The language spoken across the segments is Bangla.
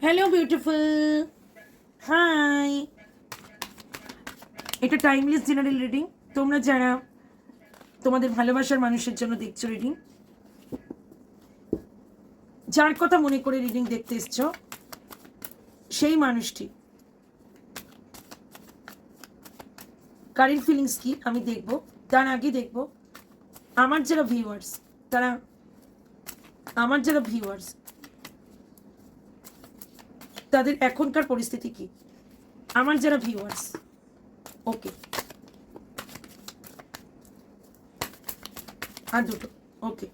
Hello beautiful, hi. এটা টাইমলেস জেনারেল রিডিং। তোমরা যারা তোমাদের ভালোবাসার মানুষের জন্য দেখছো রিডিং, যার কথা মনে করে রিডিং দেখতে এসছো, সেই মানুষটি কারেন্ট ফিলিংস কি আমি দেখব। তার আগে দেখব আমার যারা ভিউয়ার্স, তাদের এখনকার পরিস্থিতি কি। আমার যারা ভিউয়ার্স, ওকে, আর দুটো, ওকে,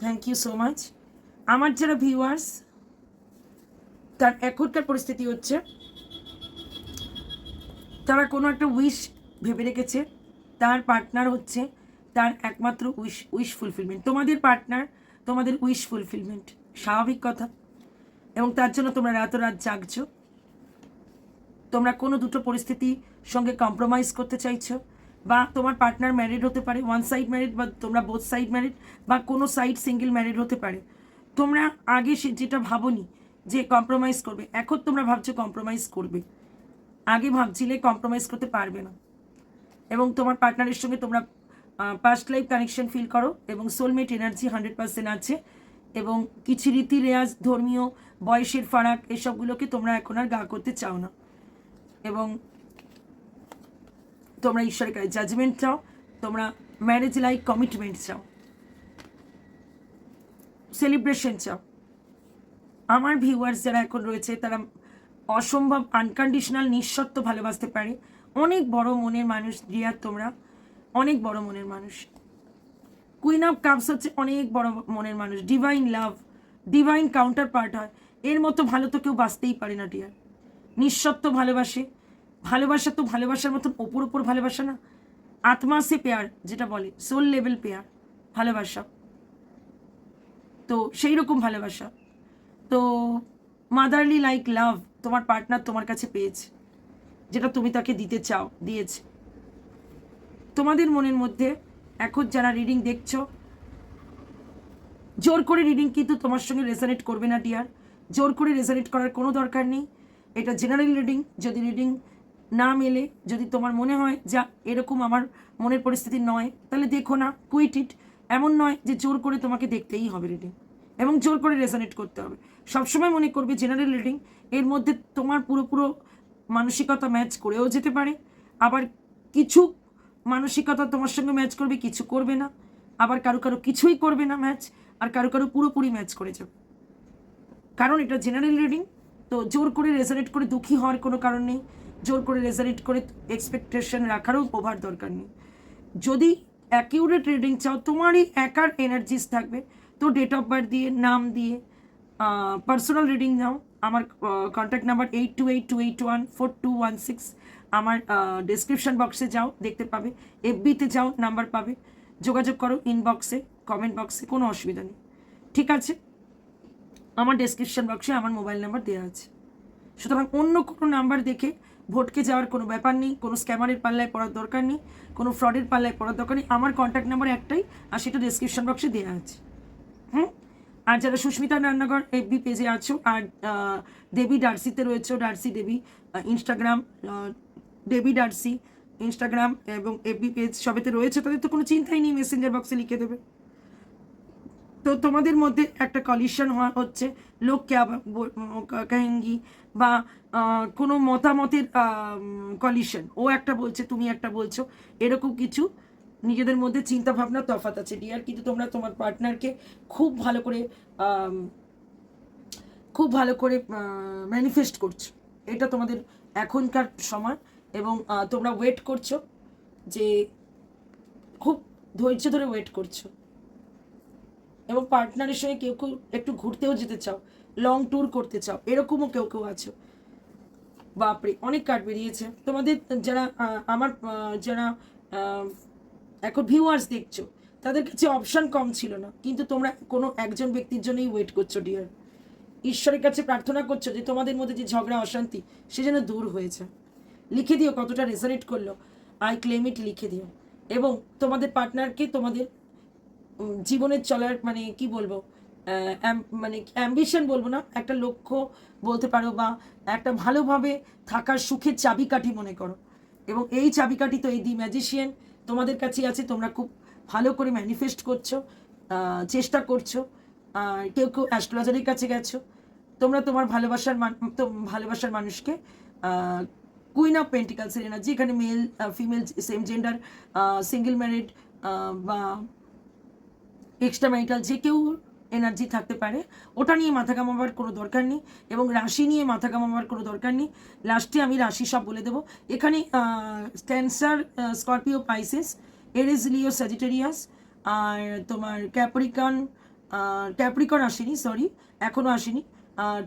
থ্যাংক ইউ সো মাচ। আমার যারা ভিউয়ার্স, তার এখনকার পরিস্থিতি হচ্ছে তারা কোনো একটা উইশ ভেবে রেখেছে। তার পার্টনার হচ্ছে তার একমাত্র উইশ ফুলফিলমেন্ট। তোমাদের পার্টনার তোমাদের উইশ ফুলফিলমেন্ট, স্বাভাবিক কথা। এবং তার জন্য তোমরা রাত জাগছো। তোমরা কোনো দুটো পরিস্থিতির সঙ্গে কম্প্রোমাইজ করতে চাইছো, বা তোমার পার্টনার ম্যারিড হতে পারে, ওয়ান সাইড ম্যারিড, বা তোমরা বোথ সাইড ম্যারিড, বা কোনো সাইড সিঙ্গেল ম্যারিড হতে পারে। তোমরা আগে যেটা ভাবোনি যে কম্প্রোমাইজ করবে, এখন তোমরা ভাবছো কম্প্রোমাইজ করবে। আগে ভাবছিলে কম্প্রোমাইজ করতে পারবে না। এবং তোমার পার্টনারের সঙ্গে তোমরা পাস্ট লাইফ কানেকশন ফিল করো, এবং সোলমেট এনার্জি 100% আছে। এবং কিছু রীতি রেওয়াজ, ধর্মীয়, বয়সের ফারাক, এসবগুলোকে তোমরা এখন আর গা করতে চাও না। এবং তোমরা ঈশ্বরের কাছে জাজমেন্ট চাও, তোমরা ম্যারেজ লাইক কমিটমেন্ট চাও, সেলিব্রেশন চাও। আমার ভিউয়ার্স যারা এখন রয়েছে, তারা অসম্ভব আনকন্ডিশনাল নিঃশর্ত ভালোবাসতে পারে। অনেক বড় মনের মানুষ রিয়া, তোমরা অনেক বড় মনের মানুষ। কুইন অফ কাপস হচ্ছে অনেক বড় মনের মানুষ, ডিভাইন লাভ, ডিভাইন কাউন্টার পার্ট হয়। এর মতো ভালো তো কেউ বাঁচতেই পারে না ডিয়ার। নিঃশর্ত ভালোবাসে। ভালোবাসা তো ভালোবাসার মতন ওপর ভালোবাসা না, আত্মা সে পেয়ার যেটা বলে, সোল লেভেল পেয়ার ভালোবাসা। তো সেই রকম ভালোবাসা। তো মাদারলি লাইক লাভ তোমার পার্টনার তোমার কাছে পেয়েছে, যেটা তুমি তাকে দিতে চাও, দিয়েছে। তোমাদের মনের মধ্যে এখন যারা রিডিং দেখছো, জোর করে রিডিং কিন্তু তোমার সঙ্গে রেজানেট করবে না ডিয়ার। জোর করে রেজানেট করার কোনো দরকার নেই। এটা জেনারেল রিডিং। যদি রিডিং না মেলে, যদি তোমার মনে হয় যা এরকম আমার মনের পরিস্থিতি নয়, তাহলে দেখো না, কুইট ইট। এমন নয় যে জোর করে তোমাকে দেখতেই হবে রিডিং, এবং জোর করে রেজানেট করতে হবে। সবসময় মনে করবে জেনারেল রিডিং, এর মধ্যে তোমার পুরো মানসিকতা ম্যাচ করেও যেতে পারে। আবার কিছু মানসিকতা তোমার সঙ্গে ম্যাচ করবে, কিছু করবে না। আবার কারো কিছুই করবে না ম্যাচ, আর কারো পুরোপুরি ম্যাচ করে যাবে। কারণ এটা জেনারেল রিডিং। তো জোর করে রেজানেট করে দুঃখী হওয়ার কোনো কারণ নেই। জোর করে রেজানেট করে এক্সপেকটেশন রাখারও ওভার দরকার নেই। যদি অ্যাকিউরেট রিডিং চাও, তোমারই একার এনার্জিস থাকবে, তো ডেট অফ বার্থ দিয়ে, নাম দিয়ে পার্সোনাল রিডিং নাও। আমার কন্ট্যাক্ট নাম্বার 8282814216। আমার ডেসক্রিপশন বক্সে যাও, দেখতে পাবে। এফবিতে যাও, নাম্বার পাবে। যোগাযোগ করো ইনবক্সে, কমেন্ট বক্সে, কোনো অসুবিধা নেই। ঠিক আছে, আমার ডেসক্রিপশন বক্সে আমার মোবাইল নাম্বার দেওয়া আছে। সুতরাং অন্য কোনো নাম্বার দেখে ভটকে যাওয়ার কোনো ব্যাপার নেই। কোনো স্ক্যামারের পাল্লায় পড়ার দরকার নেই, কোনো ফ্রডের পাল্লায় পড়ার দরকার নেই। আমার কন্ট্যাক্ট নাম্বার একটাই, আর সেটা ডেসক্রিপশন বক্সে দেওয়া আছে। আর যারা সুস্মিতা রান্নাঘর এফবি পেজে আছো, আর দেবী ডার্সিতে রয়েছে, ডার্সি দেবী ইনস্টাগ্রাম, দেবী ডার্সি ইনস্টাগ্রাম এবং এফবি পেজ সবেতে রয়েছে, তাদের তো কোনো চিন্তাই নেই, মেসেঞ্জার বক্সে লিখে দেবে। তো তোমাদের মধ্যে একটা কলিশন হচ্ছে, লোক কাহেঙ্গি, বা কোনো মতামতের কলিশন। ও একটা বলছে, তুমি একটা বলছো, এরকম কিছু নিজেদের মধ্যে চিন্তা ভাবনা তফাৎ আছে ডিয়ার। কিন্তু তোমরা তোমার পার্টনারকে খুব ভালো করে ম্যানিফেস্ট করছো। এটা তোমাদের এখনকার সময়। এবং তোমরা ওয়েট করছো, যে খুব ধৈর্য ধরে ওয়েট করছো। এবং পার্টনারের সঙ্গে কেউ একটু ঘুরতেও যেতে চাও, লং ট্যুর করতে চাও, এরকমও কেউ আছো। বাপরে, অনেক কার্ড বেরিয়েছে। তোমাদের যারা আমার যারা এখন ভিউয়ার্স দেখছো, তাদের কাছে অপশান কম ছিল না, কিন্তু তোমরা কোনো একজন ব্যক্তির জন্যই ওয়েট করছো ডিয়ার। ঈশ্বরের কাছে প্রার্থনা করছো যে তোমাদের মধ্যে যে ঝগড়া, অশান্তি, সে যেন দূর হয়েছে। লিখে দিও কতটা রেজানেট করলো, আই ক্লেম ইট লিখে দিও। এবং তোমাদের পার্টনারকে তোমাদের জীবনের চলার, মানে কি বলবো, মানে অ্যাম্বিশন বলবো না, একটা লক্ষ্য বলতে পারো, বা একটা ভালোভাবে থাকার সুখের চাবিকাঠি মনে করো। এবং এই চাবিকাঠি তো এই দি ম্যাজিশিয়ান তোমাদের কাছে আছে, তোমরা খুব ভালো করে ম্যানিফেস্ট করছো, চেষ্টা করছো। কেউ কেউ অ্যাস্ট্রোলজারের কাছে গেছো, তোমরা তোমার ভালোবাসার মানুষকে কুইন অফ পেন্টিকালসের এনার্জি, এখানে male female same gender, single married বা এক্সট্রা ম্যারিটাল যে কেউ এনার্জি থাকতে পারে, ওটা নিয়ে মাথা কামাবার কোনো দরকার নেই, এবং রাশি নিয়ে মাথা কামাবার কোনো দরকার নেই। লাস্টে আমি রাশি সব বলে দেবো। এখানে ক্যান্সার, স্করপিও, পাইসিস, এরিস, লিও, স্যাজিটেরিয়াস, আর তোমার ক্যাপ্রিকন আসেনি, সরি এখনও আসেনি,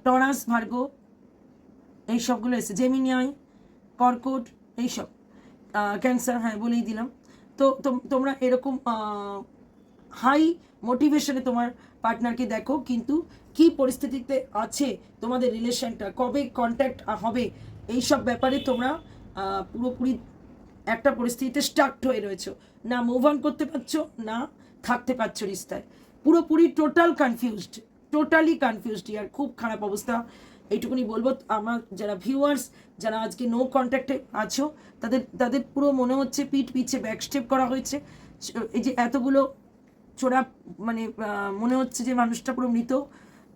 টরাস, ভার্গো, এই সবগুলো এসে, জেমিনিয়াই, কর্কট, এইসব, ক্যান্সার, হ্যাঁ বলেই দিলাম। তো তোমরা এরকম হাই মোটিভেশনে তোমার পার্টনারকে দেখো, কিন্তু কি পরিস্থিতিতে আছে তোমাদের রিলেশনটা, কবে কন্ট্যাক্ট হবে, এইসব ব্যাপারে তোমরা পুরোপুরি একটা পরিস্থিতিতে স্টাকড হয়ে রয়েছো, না মুভ অন করতে পারছো, না থাকতে পারছো রিস্তায়, পুরোপুরি টোটালি কনফিউজড ইয়ার, খুব খারাপ অবস্থা। এইটুকুনি বলবো, আমার যারা ভিউয়ার্স, যারা আজকে নো কন্ট্যাক্টে আছো, তাদের পুরো মনে হচ্ছে পিঠ পিছে ব্যাকস্টেপ করা হয়েছে। এই যে এতগুলো চোরা, মানে মনে হচ্ছে যে মানুষটা পুরো মৃত,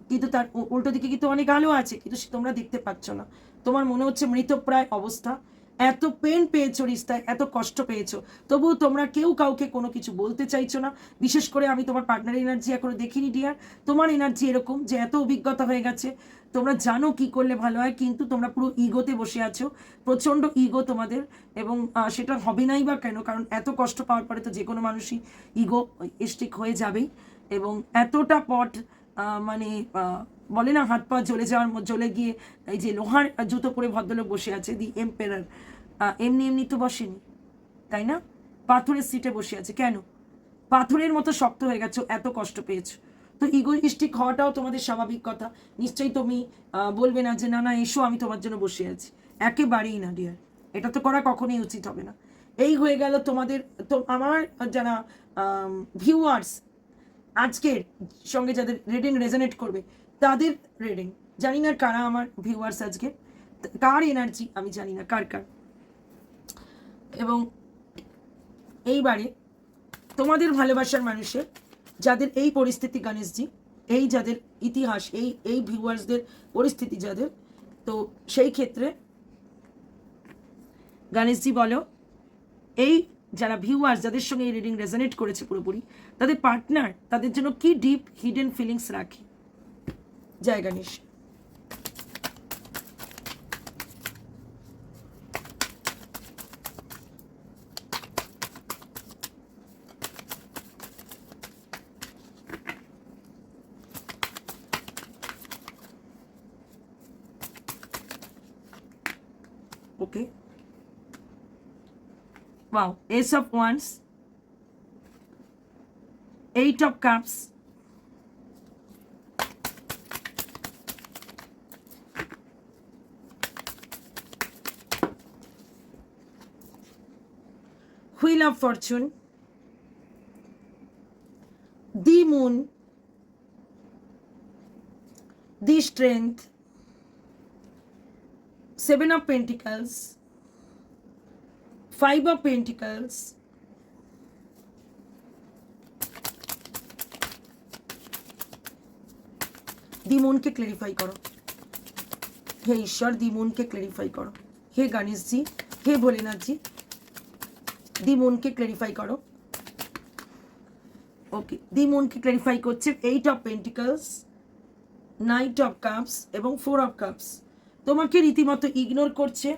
কিন্তু তার উল্টো দিকে কিন্তু অনেক আলো আছে, কিন্তু তোমরা দেখতে পাচ্ছ না। তোমার মনে হচ্ছে মৃতপ্রায় অবস্থা, এত পেন পেয়েছো রিস্তায়, এত কষ্ট পেয়েছো, তবুও তোমরা কেউ কাউকে কোনো কিছু বলতে চাইছো না। বিশেষ করে আমি তোমার পার্টনার এনার্জি এখনো দেখিনি ডিয়ার, তোমার এনার্জি এরকম যে এত অভিজ্ঞতা হয়ে গেছে, তোমরা জানো কি করলে ভালো হয়, কিন্তু তোমরা পুরো ইগোতে বসে আছো, প্রচণ্ড ইগো তোমাদের, এবং সেটা হবে নাই বা কেন, কারণ এত কষ্ট পাওয়ার পরে তো যে কোনো মানুষই ইগো স্টিক হয়ে যাবেই। এবং এতটা পট, মানে বলে না হাত পা জ্বলে গিয়ে, এই যে লোহার জুতো পরে ভদ্রলোক বসে আছে দি এম্পেরার, এমনি এমনি তো বসেনি, তাই না? পাথরের সিটে বসে আছে, কেন? পাথরের মতো শক্ত হয়ে গেছো, এত কষ্ট পেয়েছো, তো ইগোইস্টিক হওয়াটাও তোমাদের স্বাভাবিক কথা। নিশ্চয়ই তুমি বলবে না যে না না এসো আমি তোমার জন্য বসে আছি, একেবারেই না ডিয়ার, এটা তো করা কখনোই উচিত হবে না। এই হয়ে গেল তোমাদের, তো আমার যারা ভিউয়ার্স আজকের সঙ্গে যাদের রিডিং রেজনেট করবে তাদের রিডিং, জানি না কারা আমার ভিউয়ার্স আজকে, কার এনার্জি আমি জানি না কার। এবং এইবারে তোমাদের ভালোবাসার মানুষের যাদের এই পরিস্থিতি, গণেশজি, এই যাদের ইতিহাস, এই ভিউয়ার্সদের পরিস্থিতি যাদের, তো সেই ক্ষেত্রে গণেশজি বলো, এই যারা ভিউয়ার্স যাদের সঙ্গে এই রিডিং রেজনেট করেছে পুরোপুরি, তাদের পার্টনার তাদের জন্য কি ডিপ হিডেন ফিলিংস রাখে। জয় Ganesh. Okay. Wow. Ace of Wands, 8 of Cups, Wheel of Fortune, the Moon, the Strength, 7 of Pentacles, 5 of Pentacles, the মুনকে ক্লারিফাই করো, হে ঈশ্বর দি মুনকে ক্লারিফাই করো, হে গণেশজি, হে ভোলেনাথজি, দি মুনকে ক্লারিফাই করো। ওকে, দি মুনকে ক্লারিফাই করছে 8 অফ পেন্টিকলস, 9 অফ কাপস এবং 4 অফ কাপস। তোমাকে রীতিমতো ইগনোর করছে,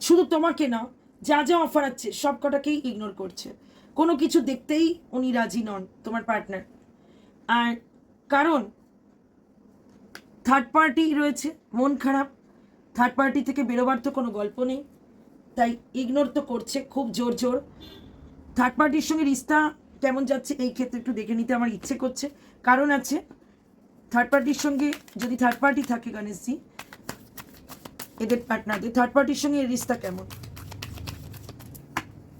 শুধু তোমাকে না, যা যা অফার আছে সব কটাকেই ইগনোর করছে, কোনো কিছু দেখতেই উনি রাজি নন তোমার পার্টনার। আর কারণ থার্ড পার্টি রয়েছে, মন খারাপ, থার্ড পার্টি থেকে বেরোবার তো কোনো গল্প নেই, তাই ইগনোর তো করছে খুব জোর জোর। থার্ড পার্টির সঙ্গে রিস্তা কেমন যাচ্ছে এই ক্ষেত্রে একটু দেখে নিতে আমার ইচ্ছে করছে, কারণ আছে থার্ড পার্টির সঙ্গে, যদি থার্ড পার্টি থাকে গণেশজি, এদের পার্টনারদের থার্ড পার্টির সঙ্গে এর রিস্তা কেমন,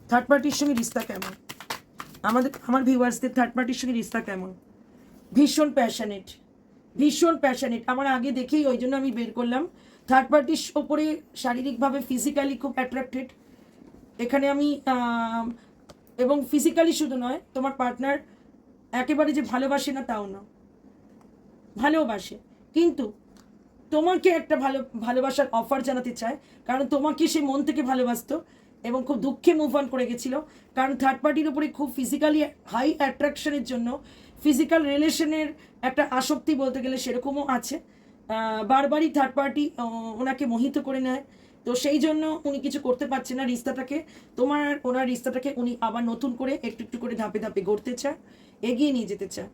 থার্ড পার্টির সঙ্গে রিস্তা কেমন, আমার ভিউয়ার্সদের থার্ড পার্টির সঙ্গে রিস্তা কেমন, ভীষণ প্যাশনেট, ভীষণ প্যাশনেট। আমার আগে দেখেই ওই জন্য আমি বের করলাম। থার্ড পার্টির ওপরে শারীরিকভাবে ফিজিক্যালি খুব অ্যাট্রাক্টেড এখানে আমি, এবং ফিজিক্যালি শুধু নয়, তোমার পার্টনার একেবারে যে ভালোবাসে না তাও না, ভালোবাসে, কিন্তু তোমাকে একটা ভালোবাসার অফার জানাতে চায়, কারণ তোমাকে সে মন থেকে ভালোবাসতো এবং খুব দুঃখে মুভ অন করে গেছিল, কারণ থার্ড পার্টির উপরে খুব ফিজিক্যালি হাই অ্যাট্রাকশনের জন্য ফিজিক্যাল রিলেশনের একটা আসক্তি বলতে গেলে সেরকমও আছে। বারবারই থার্ড পার্টি ওনাকে মোহিত করে নেয়, তো সেই জন্য উনি কিছু করতে পারছে না রিস্তাটাকে, ওনার রিস্তাটাকে উনি আবার নতুন করে একটু একটু করে ধাপে ধাপে গড়তে চায়, এগিয়ে নিয়ে যেতে চায়।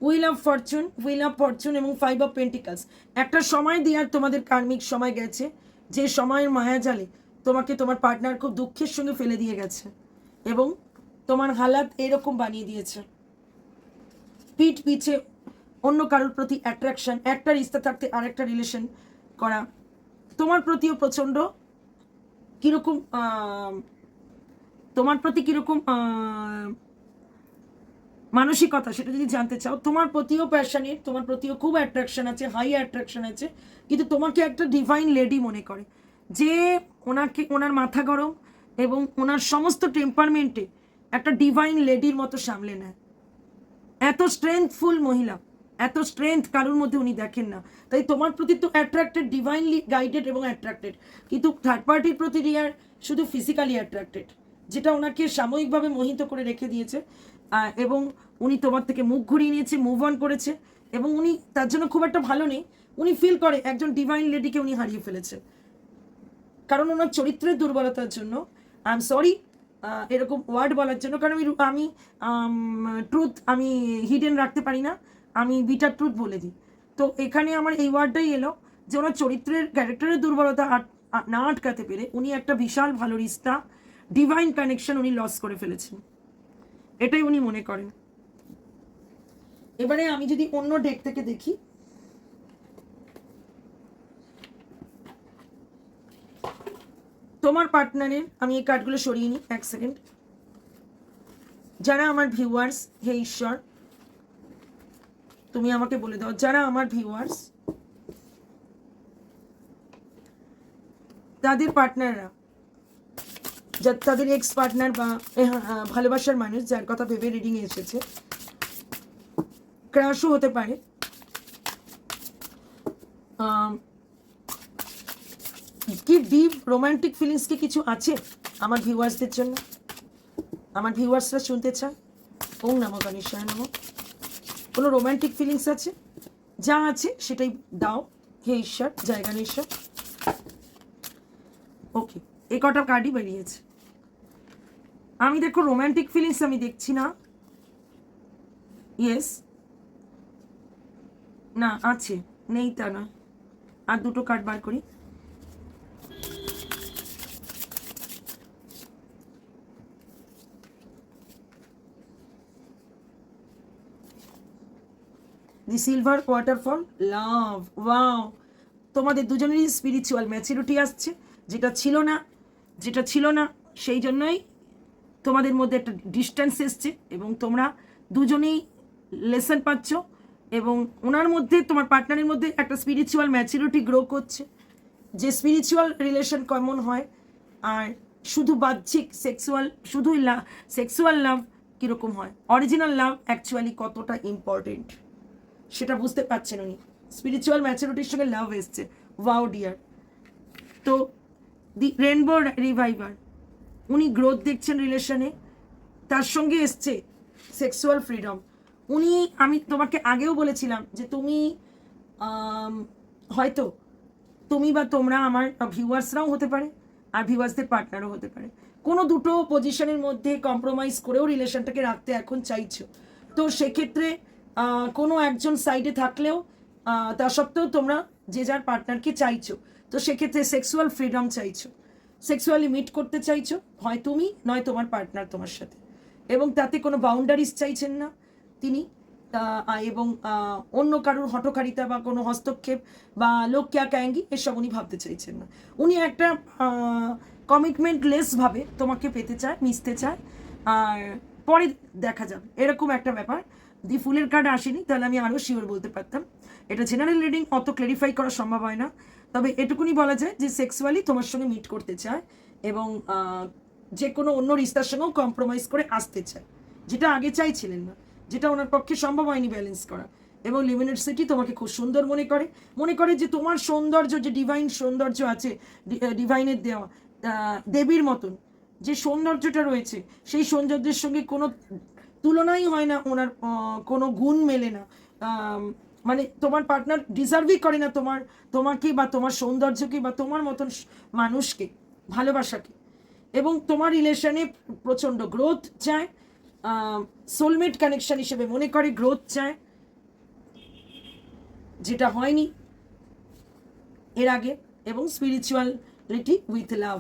হুইল অফ ফরচুন এবং 5 অফ পেন্টিকলস। একটা সময় দিয়ে আর তোমাদের কার্মিক সময় গেছে, যে সময়ের মায়াজালে তোমাকে তোমার পার্টনার খুব দুঃখের সঙ্গে ফেলে দিয়ে গেছে এবং তোমার হালাত এরকম বানিয়ে দিয়েছে। পিঠ পিছে অন্য কারোর প্রতি অ্যাট্রাকশন, একটা রিস্তা থাকতে আর একটা রিলেশন করা, তোমার প্রতিও প্রচণ্ড কীরকম, তোমার প্রতি কীরকম মানসিকতা সেটা যদি জানতে চাও, তোমার প্রতিও প্যাশনেট, তোমার প্রতিও খুব অ্যাট্রাকশন আছে, হাই অ্যাট্রাকশন আছে, কিন্তু তোমাকে একটা ডিভাইন লেডি মনে করে, যে ওনার মাথা গরম এবং ওনার সমস্ত টেম্পারমেন্টে একটা ডিভাইন লেডির মতো সামলে নেয়। এত স্ট্রেংথফুল মহিলা, এত স্ট্রেংথ কারোর মধ্যে উনি দেখেন না, তাই তোমার প্রতি তো অ্যাট্রাক্টেড, ডিভাইনলি গাইডেড এবং অ্যাট্রাক্টেড, কিন্তু থার্ড পার্টির প্রতি রিয়ার শুধু ফিজিক্যালি অ্যাট্রাক্টেড, যেটা ওনাকে সাময়িকভাবে মোহিত করে রেখে দিয়েছে, এবং উনি তোমার থেকে মুখ ঘুরিয়ে নিয়েছে, মুভ অন করেছে, এবং উনি তার জন্য খুব একটা ভালো নেই, উনি ফিল করে একজন ডিভাইন লেডিকে উনি হারিয়ে ফেলেছে, কারণ ওনার চরিত্রের দুর্বলতার জন্য। আই এম সরি এরকম ওয়ার্ড বলার জন্য, কারণ আমি ট্রুথ আমি হিডেন রাখতে পারি না, আমি বিটার ট্রুথ বলে দিই। তো এখানে আমার এই ওয়ার্ডটাই এলো যে ওনার চরিত্রের ক্যারেক্টারের দুর্বলতা না আটকাতে পেরে উনি একটা বিশাল ভালো রিস্তা, ডিভাইন কানেকশন উনি লস করে ফেলেছেন, এটাই উনি মনে করেন। এবারে আমি যদি অন্য ডেক থেকে দেখি, তোমার পার্টনারের, আমি এই কার্ডগুলো সরিয়ে নিই এক সেকেন্ড। যারা আমার ভিউয়ার্স, হে ঈশ্বর তুমি আমাকে বলে দাও, যারা আমার ভিউয়ার্স, তাদের পার্টনাররা, তাদের এক্স পার্টনার বা ভালোবাসার মানুষ যার কথা ভেবে রিডিং এসেছে, ক্রাশও হতে পারে, কি ডিপ রোমান্টিক ফিলিংস কি কিছু আছে আমার ভিউয়ার্সদের জন্য? আমার ভিউয়ার্সরা শুনতে চায়। ওম নমঃ গণেশায় নমঃ। কোনো রোমান্টিক ফিলিংস আছে? যা আছে সেটাই দাও হে ঈশ্বর, জয় গণেশ্বর। ওকে, এই কটা কার্ডই বেরিয়েছে। আমি দেখো রোমান্টিক ফিলিংস আমি দেখছি না। ইয়েস, না আছে, নেই তা না। আর দুটো কার্ড বার করি। দি সিলভার ওয়াটারফল, লাভ, ওয়াও, তোমাদের দুজনেরই স্পিরিচুয়াল ম্যাচুরিটি আসছে, যেটা ছিল না সেই জন্যই তোমাদের মধ্যে একটা ডিস্টেন্স এসছে এবং তোমরা দুজনেই লেসন পাচ্ছ, এবং ওনার মধ্যে, তোমার পার্টনারের মধ্যে একটা স্পিরিচুয়াল ম্যাচুরিটি গ্রো করছে, যে স্পিরিচুয়াল রিলেশন কেমন হয় আর শুধু বাহ্যিক সেক্সুয়াল লাভ কীরকম হয়, অরিজিনাল লাভ অ্যাকচুয়ালি কতটা ইম্পর্টেন্ট সেটা বুঝতে পারছেন উনি। স্পিরিচুয়াল ম্যাচুরিটির সঙ্গে লাভ এসছে, ওয়াও ডিয়ার। তো দি রেনবো রিভাইভার, উনি গ্রোথ দেখছেন রিলেশনে, তার সঙ্গে এসছে সেক্সুয়াল ফ্রিডম। আমি তোমাকে আগেও বলেছিলাম যে তুমি হয়তো তুমি বা তোমরা আমার ভিউয়ার্সরাও হতে পারে আর ভিউয়ার্সদের পার্টনারও হতে পারে, কোনো দুটো পজিশনের মধ্যে কম্প্রোমাইজ করেও রিলেশনটাকে রাখতে এখন চাইছো। তো সেক্ষেত্রে কোনো একজন সাইডে থাকলেও তা সত্ত্বেও তোমরা যে যার পার্টনারকে চাইছো, তো সেক্ষেত্রে সেক্সুয়াল ফ্রিডম চাইছো, সেক্সুয়ালি মিট করতে চাইছো, হয় তুমি নয় তোমার পার্টনার তোমার সাথে, এবং তাতে কোনো বাউন্ডারিজ চাইছেন না তিনি, এবং অন্য কারোর হঠকারিতা বা কোনো হস্তক্ষেপ বা লোক ক্যা ক্যাঙ্গি এসব উনি ভাবতে চাইছেন না। উনি একটা কমিটমেন্টলেস ভাবে তোমাকে পেতে চায়, মিশতে চায়, আর পরে দেখা যাবে, এরকম একটা ব্যাপার। দি ফুলের কার্ড আসেনি, তাহলে আমি আরও শিওর বলতে পারতাম। এটা জেনারেল রিডিং, অত ক্লারিফাই করা সম্ভব হয় না, তবে এটুকুনি বলা যায় যে সেক্সুয়ালি তোমার সঙ্গে মিট করতে চায় এবং যে কোনো অন্য রিস্তার সঙ্গেও কম্প্রোমাইজ করে আসতে চায়, যেটা আগে চাইছিলেন না, যেটা ওনার পক্ষে সম্ভব হয়নি ব্যালেন্স করা। এবং লিমিনেসিটি তোমাকে খুব সুন্দর মনে করে যে তোমার সৌন্দর্য, যে ডিভাইন সৌন্দর্য আছে, ডিভাইনের দেওয়া দেবীর মতন যে সৌন্দর্যটা রয়েছে, সেই সৌন্দর্যের সঙ্গে কোনো তুলনাই হয় না ওনার, কোনো গুণ মেলে না। মানে তোমার পার্টনার ডিজার্ভই করে না তোমাকে বা তোমার সৌন্দর্যকে বা তোমার মতন মানুষকে, ভালোবাসাকে। এবং তোমার রিলেশনে প্রচণ্ড গ্রোথ চায়, সোলমেট কানেকশন হিসেবে মনে করে গ্রোথ চায়, যেটা হয়নি এর আগে। এবং স্পিরিচুয়ালিটি উইথ লাভ,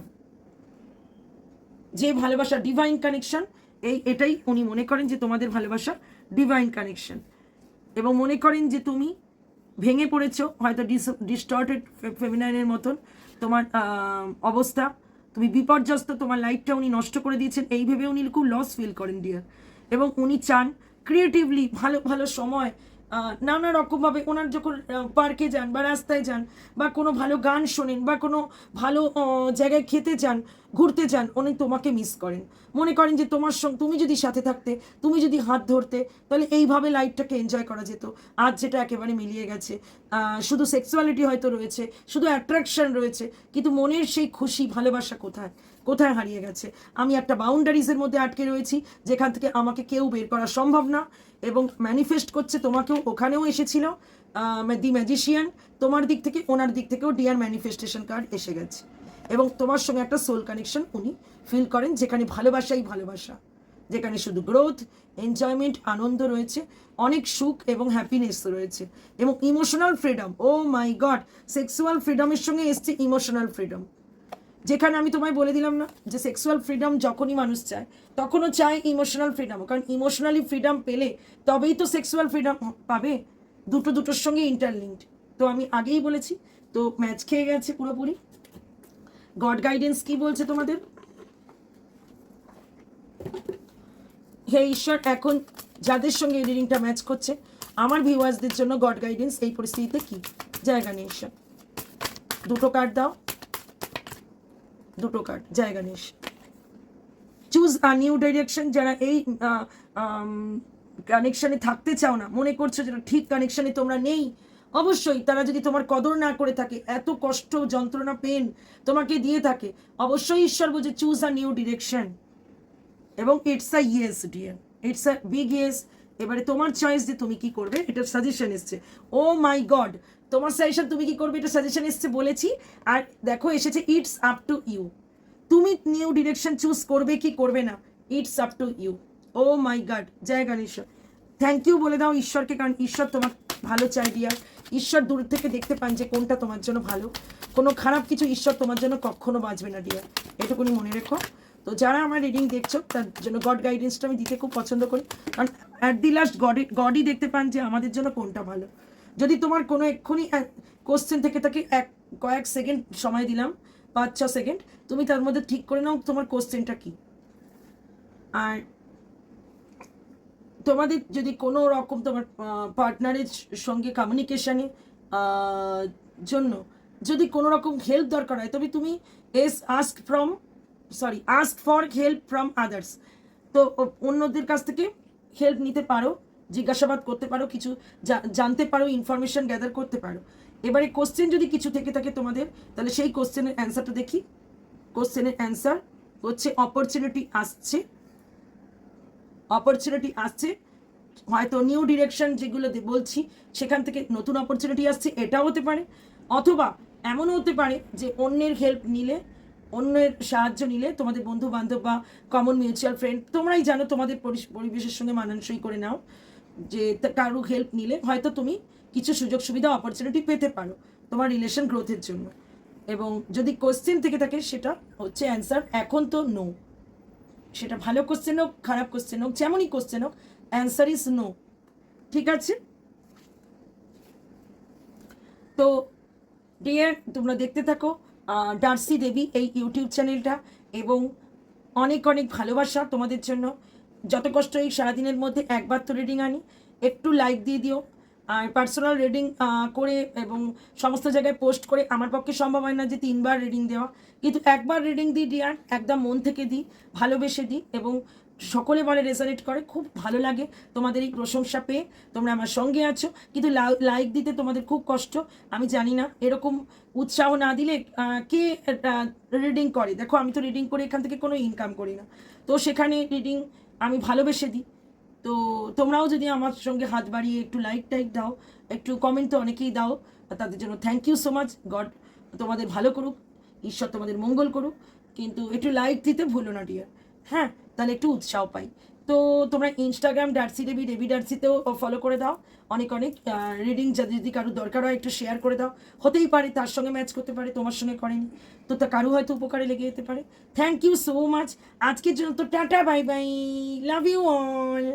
যে ভালোবাসা ডিভাইন কানেকশন, এটাই উনি মনে করেন যে তোমাদের ভালোবাসা ডিভাইন কানেকশন। এবং মনে করেন যে তুমি ভেঙে পড়েছো হয়তো ডিস্টর্টেড ফেমিনাইনের মতন তোমার অবস্থা, তুমি বিপর্যস্ত, তোমার লাইফটা উনি নষ্ট করে দিয়েছেন, এই ভেবে উনি খুব লস ফিল করেন ডিয়ার। এবং উনি চান ক্রিয়েটিভলি ভালো ভালো সময়, নানা রকমভাবে ওনার যখন পার্কে যান বা রাস্তায় যান বা কোনো ভালো গান শোনেন বা কোনো ভালো জায়গায় খেতে যান, ঘুরতে যান, উনি তোমাকে মিস করেন। মনে করেন যে তোমার সঙ্গে তুমি যদি সাথে থাকতে, তুমি যদি হাত ধরতে, তাহলে এইভাবে লাইফটাকে এনজয় করা যেত। আজ যেটা একেবারে মিলিয়ে গেছে, শুধু সেক্সুয়ালিটি হয়তো রয়েছে, শুধু অ্যাট্রাকশন রয়েছে, কিন্তু মনের সেই খুশি ভালোবাসা কোথায় কোথায় হারিয়ে গেছে। আমি একটা বাউন্ডারিজের মধ্যে আটকে রয়েছি, যেখান থেকে আমাকে কেউ বের করা সম্ভব না। এবং ম্যানিফেস্ট করছে তোমাকেও, ওখানেও এসেছিল দি ম্যাজিশিয়ান, তোমার দিক থেকে ওনার দিক থেকেও ডিয়ার ম্যানিফেস্টেশন কার্ড এসে গেছে। এবং তোমার সঙ্গে একটা সোল কানেকশন উনি ফিল করেন, যেখানে ভালোবাসাই ভালোবাসা, যেখানে শুধু গ্রোথ, এনজয়মেন্ট, আনন্দ রয়েছে, অনেক সুখ এবং হ্যাপিনেস রয়েছে, এবং emotional freedom. O my god, sexual ফ্রিডমের সঙ্গে এসছে ইমোশনাল ফ্রিডম, যেখানে আমি তোমায় বলে দিলাম না যে সেক্সুয়াল ফ্রিডম যখনই মানুষ চায়, তখনও চায় ইমোশনাল ফ্রিডমও, কারণ ইমোশনালি ফ্রিডম পেলে তবেই তো সেক্সুয়াল ফ্রিডম পাবে, দুটোর সঙ্গে ইন্টারলিঙ্কড। তো আমি আগেই বলেছি, তো ম্যাচ খেয়ে গেছে পুরোপুরি। গড গাইডেন্স কি বলছে তোমাদের? হে ঈশ্বর, এখন যাদের সঙ্গে এই রিডিংটা ম্যাচ করছে, আমার ভিউয়ার্সদের জন্য গড গাইডেন্স এই পরিস্থিতিতে কি জায়গা নিয়ে ঈশ্বর? দুটো কার্ড দাও, দুটো কার্ড জায়গা নিয়ে চুজ আ নিউ ডাইরেকশন। যারা এই কানেকশনে থাকতে চাও না, মনে করছো যেটা ঠিক কানেকশনে তোমরা নেই, অবশ্যই তারা যদি তোমার কদর না করে থাকে, এত কষ্ট যন্ত্রণা পেন তোমাকে দিয়ে থাকে, অবশ্যই ঈশ্বর বলছে চুজ আ নিউ ডিরেকশন। এবং it's a yes dear, it's a big yes. এবারে তোমার চয়েস যে তুমি কি করবে, এটা সাজেশন এসছে। ও মাই গড, তোমার সাজেশন তুমি কি করবে এটা সাজেশন এসছে বলেছি, আর দেখো এসেছে ইটস আপ টু ইউ। তুমি নিউ ডিরেকশন চুজ করবে কি করবে না, it's up to you. Oh my god, জয় গণেশ। থ্যাংক ইউ বলে দাও ঈশ্বরকে, কারণ ঈশ্বর তোমার ভালো চাই ডিয়ার। ঈশ্বর দূর থেকে দেখতে পান যে কোনটা তোমার জন্য ভালো, কোনো খারাপ কিছু ঈশ্বর তোমার জন্য কখনো বাঁচবে না ডিয়ার, এটুকুনি মনে রেখো। তো যারা আমার রিডিং দেখছো তার জন্য গড গাইডেন্সটা আমি দিতে খুব পছন্দ করি, কারণ অ্যাট দি লাস্ট গডই দেখতে পান যে আমাদের জন্য কোনটা ভালো। যদি তোমার কোনো এক্ষুনি কোশ্চেন থেকে থাকে, কয়েক সেকেন্ড সময় দিলাম, 5-6 সেকেন্ড, তুমি তার মধ্যে ঠিক করে নাও তোমার কোশ্চেনটা কি। আর তোমাদের যদি কোনো রকম তোমার পার্টনারের সঙ্গে কমিউনিকেশনে জন্য যদি কোনো রকম হেল্প দরকার হয়, তবে তুমি ask for help from others. তো অন্যদের কাছ থেকে হেল্প নিতে পারো, জিজ্ঞাসাবাদ করতে পারো, কিছু জানতে পারো, ইনফরমেশন গ্যাদার করতে পারো। এবারে কোশ্চেন যদি কিছু থেকে থাকে তোমাদের, তাহলে সেই কোশ্চেনের অ্যান্সারটা দেখি। কোশ্চেনের অ্যান্সার হচ্ছে অপরচুনিটি আসছে, হয়তো নিউ ডিরেকশন যেগুলো বলছি সেখান থেকে নতুন অপরচুনিটি আসছে, এটাও হতে পারে। অথবা এমনও হতে পারে যে অন্যের হেল্প নিলে, অন্যের সাহায্য নিলে, তোমাদের বন্ধু বান্ধব বা কমন মিউচুয়াল ফ্রেন্ড, তোমরাই জানো, তোমাদের পরিবেশের সঙ্গে মানানসই করে নাও, যে কারো হেল্প নিলে হয়তো তুমি কিছু সুযোগ সুবিধা অপরচুনিটি পেতে পারো তোমার রিলেশন গ্রোথের জন্য। এবং যদি কোশ্চেন থেকে থাকে, সেটা হচ্ছে অ্যান্সার এখন তো নো। সেটা ভালো কোশ্চেন হোক, খারাপ কোশ্চেন হোক, যেমনই কোশ্চেন হোক, অ্যান্সার ইজ নো। ঠিক আছে? তো ডিয়ার, তোমরা দেখতে থাকো, ডার্সি দেবী এই ইউটিউব চ্যানেলটা, এবং অনেক অনেক ভালোবাসা তোমাদের জন্য। যত কষ্ট এই সারাদিনের মধ্যে একবার তো রিডিং আনি, একটু লাইক দিয়ে দিও। আর পার্সোনাল রিডিং করে এবং সমস্ত জায়গায় পোস্ট করে আমার পক্ষে সম্ভব হয় না যে 3বার রিডিং দেওয়া, কিন্তু একবার রিডিং দিই ডিয়ার, একদম মন থেকে দিই, ভালোবেসে দিই, এবং সকলে বলে রেজারেট করে, খুব ভালো লাগে তোমাদের এই প্রশংসা পেয়ে। তোমরা আমার সঙ্গে আছো, কিন্তু লাইক দিতে তোমাদের খুব কষ্ট। আমি জানি না এরকম উৎসাহ না দিলে কে রিডিং করে। দেখো আমি তো রিডিং করে এখান থেকে কোনো ইনকাম করি না, তো সেখানে রিডিং আমি ভালোবেসে দিই। তো তোমরাও যদি আমার সঙ্গে হাত বাড়িয়ে একটু লাইক টাইক দাও, একটু কমেন্ট তো অনেকেই দাও, তাদের জন্য thank you so much. God তোমাদের ভালো করুক, ঈশ্বর তোমাদের মঙ্গল করুক, কিন্তু একটু লাইক দিতে ভুলো না ডিয়ার। হ্যাঁ, তাহলে একটু উৎসাহ পাই। তো তোমরা ইনস্টাগ্রাম ডার্সি দেবী, দেবী ডার্সিতেও ফলো করে দাও। অনেক অনেক রিডিং যদি কারোর দরকার হয় একটু শেয়ার করে দাও। হতেই পারে তার সঙ্গে ম্যাচ করতে পারে, তোমার সঙ্গে করেনি, তো তা কারো হয়তো উপকারে লেগে যেতে পারে। Thank you so much. আজকের জন্য তো tata, bye bye, love you all.